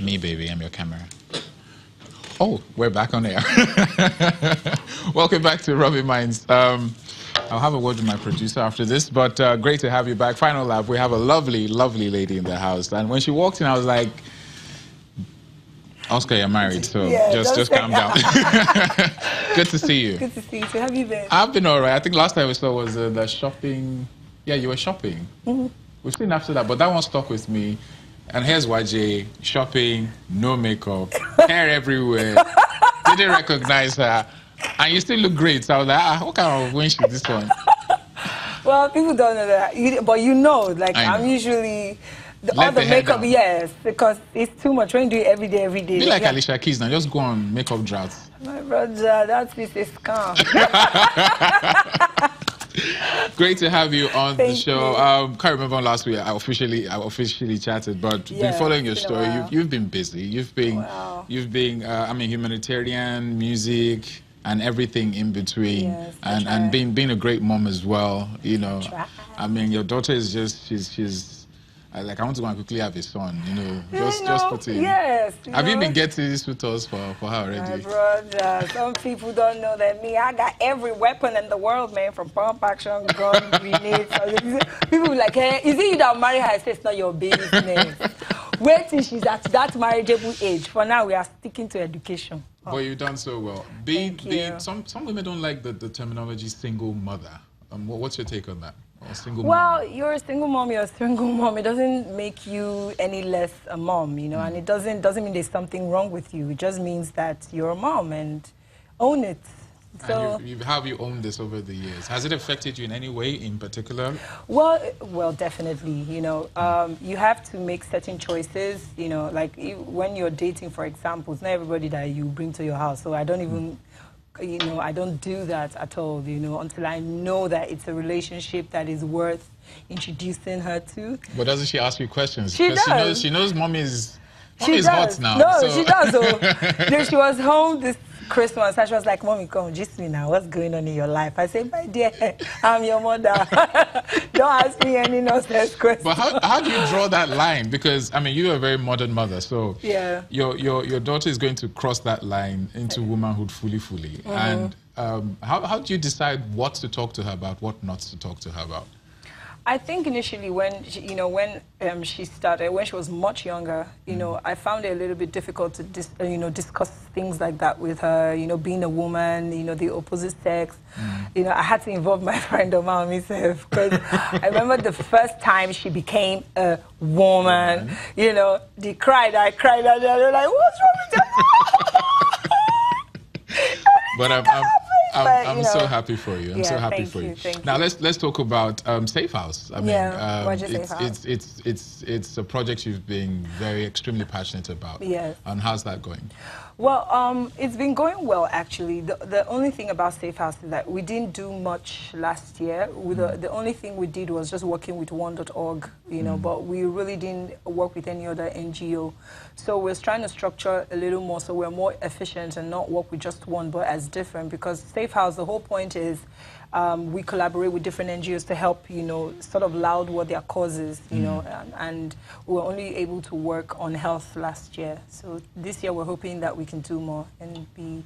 Me, baby, I'm your camera. Oh, we're back on air. Welcome back to Rubbin Minds. I'll have a word with my producer after this, but great to have you back. Final lap, we have a lovely, lovely lady in the house. And when she walked in, I was like, Oscar, you're married, so yeah, just calm down. Good to see you. Good to see you. So how have you been? I've been all right. I think last time we saw was the shopping. Yeah, you were shopping. Mm-hmm. We've seen after that, but that one stuck with me. And here's Waje, shopping, no makeup, hair everywhere. Didn't recognize her. And you still look great. So I was like, what kind of winch is this one? Well, people don't know that. But you know, like, I'm usually... all the makeup, yes, because it's too much when you do it every day. Be like Alicia Keys now, just go on makeup droughts. My brother, that is a scam. Great to have you on the show. Can't remember last week I officially chatted, but been following your story. You've been busy. You've been I mean, humanitarian, music, and everything in between, and being a great mom as well. You know, I mean, your daughter is just she's. Like, I want to go and quickly have a son, you know, just put in. Yes. Have you been getting these photos for her already? My brother, some people don't know that me, I got every weapon in the world, man, from pump action, gun, grenades. People be like, hey, is it you that marry her? I say, it's not your business. Wait till she's at that marriageable age. For now, we are sticking to education. But you've done so well. Some women don't like the terminology single mother. What's your take on that? Well, you're a single mom, you're a single mom. It doesn't make you any less a mom, you know, and it doesn't mean there's something wrong with you. It just means that you're a mom and own it. So, and how have you owned this over the years? Has it affected you in any way in particular? Well, definitely. You know, you have to make certain choices. You know, like when you're dating, for example, it's not everybody that you bring to your house. So I don't even... You know, I don't do that at all, you know, until I know that it's a relationship that is worth introducing her to. But doesn't she ask you questions? She does. She knows mommy is hot now. No, so. She does. So, she was home this Christmas and she was like, Mommy, come, gist me now. What's going on in your life? I said, my dear, I'm your mother. Don't ask me any nonsense questions. But how do you draw that line? Because, I mean, you're a very modern mother. So yeah, your daughter is going to cross that line into womanhood fully. Mm-hmm. And how do you decide what to talk to her about, what not to talk to her about? I think initially when she started, when she was much younger, you know, I found it a little bit difficult to discuss things like that with her. You know, being a woman, you know, the opposite sex. You know, I had to involve my friend Oma myself because I remember the first time she became a woman. You know, I cried, and they're like, "What's wrong with you?" But I'm so happy for you. I'm so happy for you. Now let's talk about Safe House. I mean, it's a project you've been extremely passionate about. Yes. And how's that going? Well, it's been going well actually. The only thing about Safe House is that we didn't do much last year. The only thing we did was just working with 1.org, you know, but we really didn't work with any other NGO. So we're trying to structure a little more so we're more efficient and not work with just one, but as different, because Safe House, the whole point is we collaborate with different NGOs to help, you know, sort of laud what their causes, you know, and we were only able to work on health last year. So this year we're hoping that we can do more and be...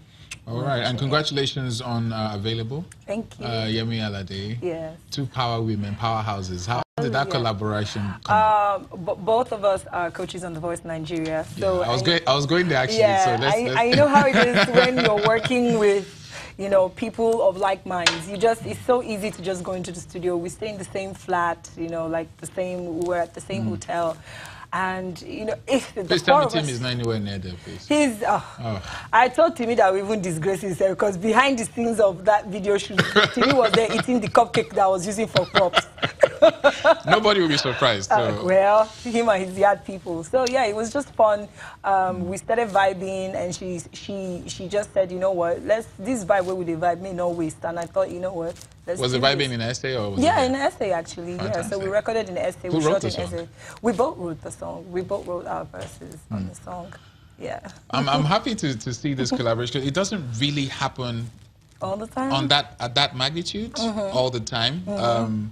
All right, and congratulations on Available. Thank you. Yemi Alade. Yes. Two power women, powerhouses. How did that collaboration come? Both of us are coaches on The Voice Nigeria. So I was going there actually. Yeah, so let's... I know how it is when you're working with, you know, people of like minds. It's so easy to just go into the studio. We stay in the same flat, you know, like we're at the same hotel. And, you know, if the please tell me Tim is not anywhere near there, please. He's, I told Timmy that we even disgrace himself because behind the scenes of that video shoot, Timmy was there eating the cupcake that I was using for props. Nobody will be surprised. Well, him and his yard people. So yeah, it was just fun. We started vibing, and she just said, you know what, this vibe where we vibe may not waste. And I thought, you know what, was it vibing in essay or was in an essay actually? Fantastic. Yeah, so we recorded in essay. Who wrote the song? Essay. We both wrote the song. We both wrote our verses on the song. Yeah. I'm happy to see this collaboration. It doesn't really happen all the time at that magnitude all the time.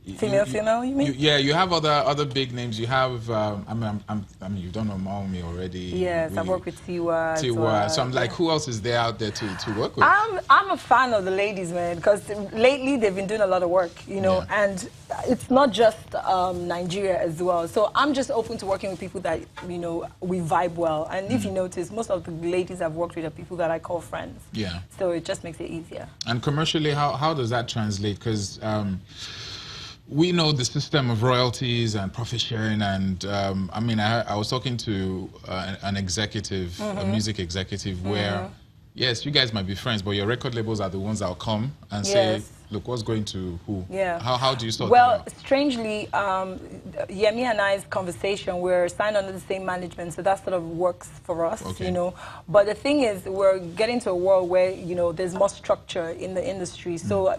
Female, you mean? Yeah, you have other big names. You have, I mean, you don't know Maumi already. Yes, I've worked with Tiwa. So I'm like, who else is there out there to work with? I'm a fan of the ladies, man, because lately they've been doing a lot of work, you know, and it's not just Nigeria as well. So I'm just open to working with people that, you know, we vibe well. And if you notice, most of the ladies I've worked with are people that I call friends. Yeah. So it just makes it easier. And commercially, how does that translate? Because we know the system of royalties and profit sharing, and I mean, I was talking to an executive, a music executive, where, yes, you guys might be friends, but your record labels are the ones that will come and say, look, what's going to who? Yeah. How do you sort that out? Well, strangely, Yemi and I's conversation, we're signed under the same management, so that sort of works for us, you know. But the thing is, we're getting to a world where, you know, there's more structure in the industry. So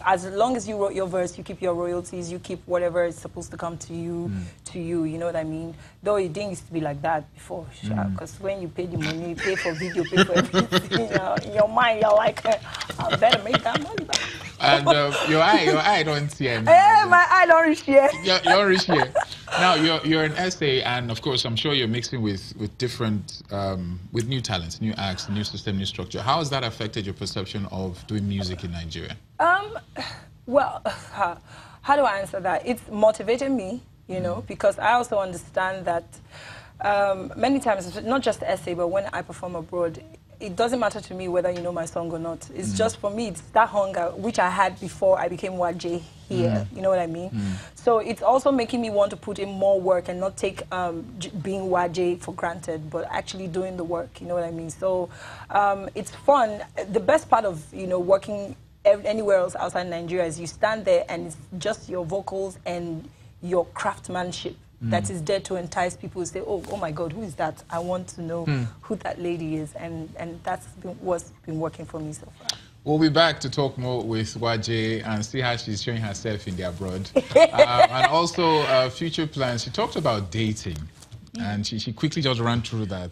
as long as you wrote your verse, you keep your royalties, you keep whatever is supposed to come to you, you know what I mean? Though it didn't used to be like that before, because when you pay the money, you pay for video, pay for everything. In your mind, you're like, I better make that money back. And your eye don't see anything. Hey, my eye don't reach here. You don't reach here. Now you're an essay, and of course I'm sure you're mixing with different with new talents, new acts, new system, new structure. How has that affected your perception of doing music in Nigeria? Well, how do I answer that? It's motivated me, you know, because I also understand that many times, not just essay, but when I perform abroad, it doesn't matter to me whether you know my song or not. It's just for me, it's that hunger which I had before I became Waje here. You know what I mean? So it's also making me want to put in more work and not take being Waje for granted, but actually doing the work. You know what I mean? So it's fun. The best part of, you know, working anywhere else outside Nigeria is you stand there and it's just your vocals and your craftsmanship that is there to entice people to say, oh my God, who is that? I want to know who that lady is. And that's what's been working for me so far. We'll be back to talk more with Waje and see how she's showing herself in the abroad. And also future plans. She talked about dating. And she quickly just ran through that.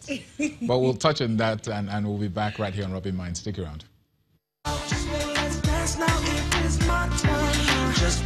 But we'll touch on that and we'll be back right here on Rubbin Mind. Stick around. Just